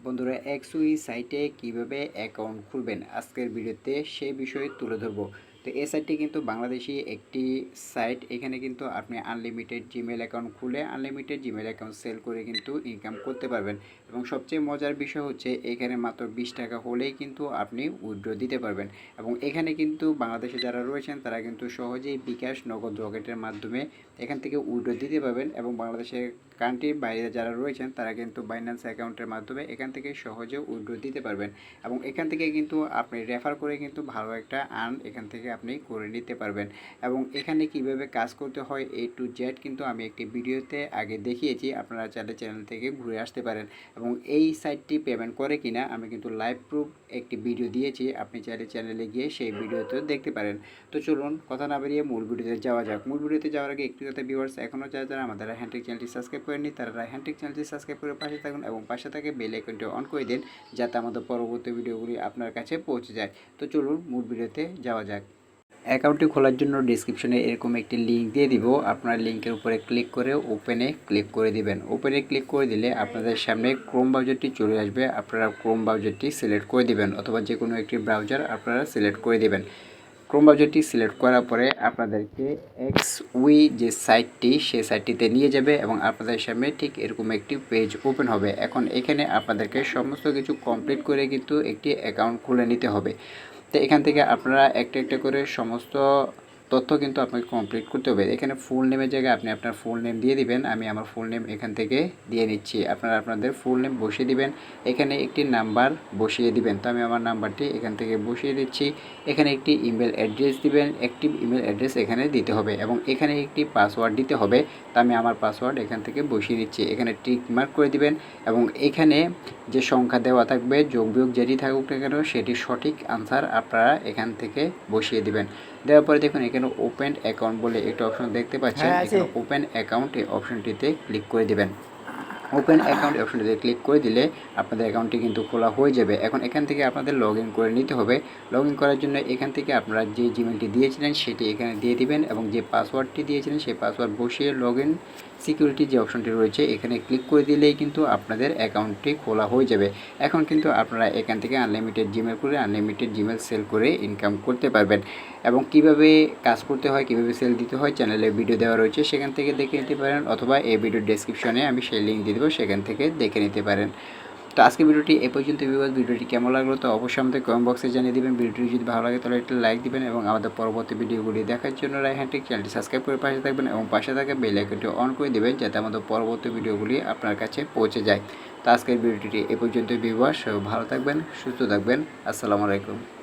বন্ধুরা এক্সউই সাইটে কিভাবে অ্যাকাউন্ট খুলবেন আজকের ভিডিওতে সেই বিষয়ে তুলে ধরবো। তো এই সাইটটি কিন্তু বাংলাদেশি একটি সাইট। এখানে কিন্তু আপনি আনলিমিটেড জিমেল অ্যাকাউন্ট খুলে আনলিমিটেড জিমেল অ্যাকাউন্ট সেল করে কিন্তু ইনকাম করতে পারবেন। এবং সবচেয়ে মজার বিষয় হচ্ছে এখানে মাত্র 20 টাকা হলেই কিন্তু আপনি উইথড্র দিতে পারবেন। এবং এখানে কিন্তু বাংলাদেশে যারা রয়েছেন তারা কিন্তু সহজেই বিকাশ, নগদ, রকেটের মাধ্যমে এখান থেকে উইথড্র দিতে পারবেন। এবং বাংলাদেশের কান্ট্রির বাইরে যারা রয়েছেন তারা কিন্তু বাইন্যান্স অ্যাকাউন্টের মাধ্যমে এখান থেকে সহজে উইথড্র দিতে পারবেন। এবং এখান থেকে কিন্তু আপনি রেফার করে কিন্তু ভালো একটা আর্ন এখান থেকে আপনি করে নিতে পারবেন। এবং এখানে কিভাবে কাজ করতে হয় A to Z কিন্তু আমি একটি ভিডিওতে আগে দেখিয়েছি, আপনারা চাইলে চ্যানেল থেকে ঘুরে আসতে পারেন। এবং এই সাইটটি পেমেন্ট করে কিনা আমি কিন্তু লাইভ প্রুফ একটি ভিডিও দিয়েছি, আপনি চাইলে চ্যানেলে গিয়ে সেই ভিডিওতে দেখতে পারেন। তো চলুন কথা না বেরিয়ে মূল ভিডিওতে যাওয়া যাক। মূল ভিডিওতে যাওয়ার আগে একটি কথা, ভিউয়ার্স এখনও যারা আমাদের হ্যান্ডটেক চ্যানেলটি সাবস্ক্রাইব করেননি তারা হ্যান্ডটেক চ্যানেলটি সাবস্ক্রাইব করে পাশে থাকুন এবং পাশে থাকে বেল আইকনটি অন করে দিন যাতে আমাদের পরবর্তী ভিডিওগুলি আপনার কাছে পৌঁছে যায়। তো চলুন মূল ভিডিওতে যাওয়া যাক। অ্যাকাউন্টটি খোলার জন্য ডিসক্রিপশনে এরকম একটি লিঙ্ক দিয়ে দিব, আপনার লিঙ্কের উপরে ক্লিক করে ওপেনে ক্লিক করে দিবেন। ওপেনে ক্লিক করে দিলে আপনাদের সামনে ক্রোম ব্রাউজারটি চলে আসবে, আপনারা ক্রোম ব্রাউজারটি সিলেক্ট করে দিবেন অথবা যে কোনো একটি ব্রাউজার আপনারা সিলেক্ট করে দিবেন। ক্রোম ব্রাউজারটি সিলেক্ট করার পরে আপনাদেরকে এক্সউই যে সাইটটি সেই সাইটটিতে নিয়ে যাবে এবং আপনাদের সামনে ঠিক এরকম একটি পেজ ওপেন হবে। এখন এখানে আপনাদেরকে সমস্ত কিছু কমপ্লিট করে কিন্তু একটি অ্যাকাউন্ট খুলে নিতে হবে। তো এখান থেকে আপনারা একটা একটা করে সমস্ত তথ্য কিন্তু আপনাকে কমপ্লিট করতে হবে। এখানে ফুল নেমের জায়গায় আপনি আপনার ফুল নেম দিয়ে দিবেন। আমি আমার ফুল নেম এখান থেকে দিয়ে নিচ্ছি, আপনারা আপনাদের ফুল নেম বসিয়ে দিবেন। এখানে একটি নাম্বার বসিয়ে দিবেন, তো আমি আমার নাম্বারটি এখান থেকে বসিয়ে দিচ্ছি। এখানে একটি ইমেল অ্যাড্রেস দিবেন, অ্যাক্টিভ ইমেল অ্যাড্রেস এখানে দিতে হবে এবং এখানে একটি পাসওয়ার্ড দিতে হবে। তো আমি আমার পাসওয়ার্ড এখান থেকে বসিয়ে দিচ্ছি, এখানে টিক মার্ক করে দিবেন। এবং এখানে যে সংখ্যা দেওয়া থাকবে, যোগ বিয়োগ যেটি থাকুক না কেন সেটি সঠিক আনসার আপনারা এখান থেকে বসিয়ে দিবেন। দেওয়ার পরে দেখুন এখানে ওপেন অ্যাকাউন্ট বলে একটা অপশন দেখতে পাচ্ছেন, এখানে ওপেন অ্যাকাউন্ট এই অপশনটিতে ক্লিক করে দিবেন। ওপেন অ্যাকাউন্ট অপশনটিতে ক্লিক করে দিলে আপনাদের অ্যাকাউন্টটি কিন্তু খোলা হয়ে যাবে। এখন এখান থেকে আপনাদের লগ ইন করে নিতে হবে। লগ ইন করার জন্য এখান থেকে আপনারা যে জিমেলটি দিয়েছিলেন সেটি এখানে দিয়ে দিবেন এবং যে পাসওয়ার্ডটি দিয়েছিলেন সেই পাসওয়ার্ড বসিয়ে লগ ইন সিকিউরিটি যে অপশনটি রয়েছে এখানে ক্লিক করে দিলেই কিন্তু আপনাদের অ্যাকাউন্টটি খোলা হয়ে যাবে। এখন কিন্তু আপনারা এখান থেকে আনলিমিটেড জিমেল করে আনলিমিটেড জিমেল সেল করে ইনকাম করতে পারবেন। এবং কিভাবে কাজ করতে হয়, কিভাবে সেল দিতে হয় চ্যানেলে ভিডিও দেওয়া রয়েছে, সেখান থেকে দেখে নিতে পারেন অথবা এই ভিডিওর ডেসক্রিপশনে আমি সেই লিঙ্ক দিয়ে দেবো, সেখান থেকে দেখে নিতে পারেন। তো আজকে ভিডিওটি এ পর্যন্ত। ভিডিওটি কেমন লাগলো তো অবশ্যই আমাদের কমেন্ট বক্সে জানিয়ে দেবেন। ভিডিওটি যদি ভালো লাগে তাহলে একটা লাইক দিবেন এবং আমাদের পরবর্তী ভিডিওগুলি দেখার জন্য হ্যান্ডটেক চ্যানেলটি সাবস্ক্রাইব করে পাশে থাকবেন এবং পাশে থাকা বেল আইকনটি অন করে দেবেন যাতে আমাদের পরবর্তী ভিডিওগুলি আপনার কাছে পৌঁছে যায়। তো আজকের ভিডিওটি এ পর্যন্ত। ভিউয়ার্স ভালো থাকবেন, সুস্থ থাকবেন। আসসালামু আলাইকুম।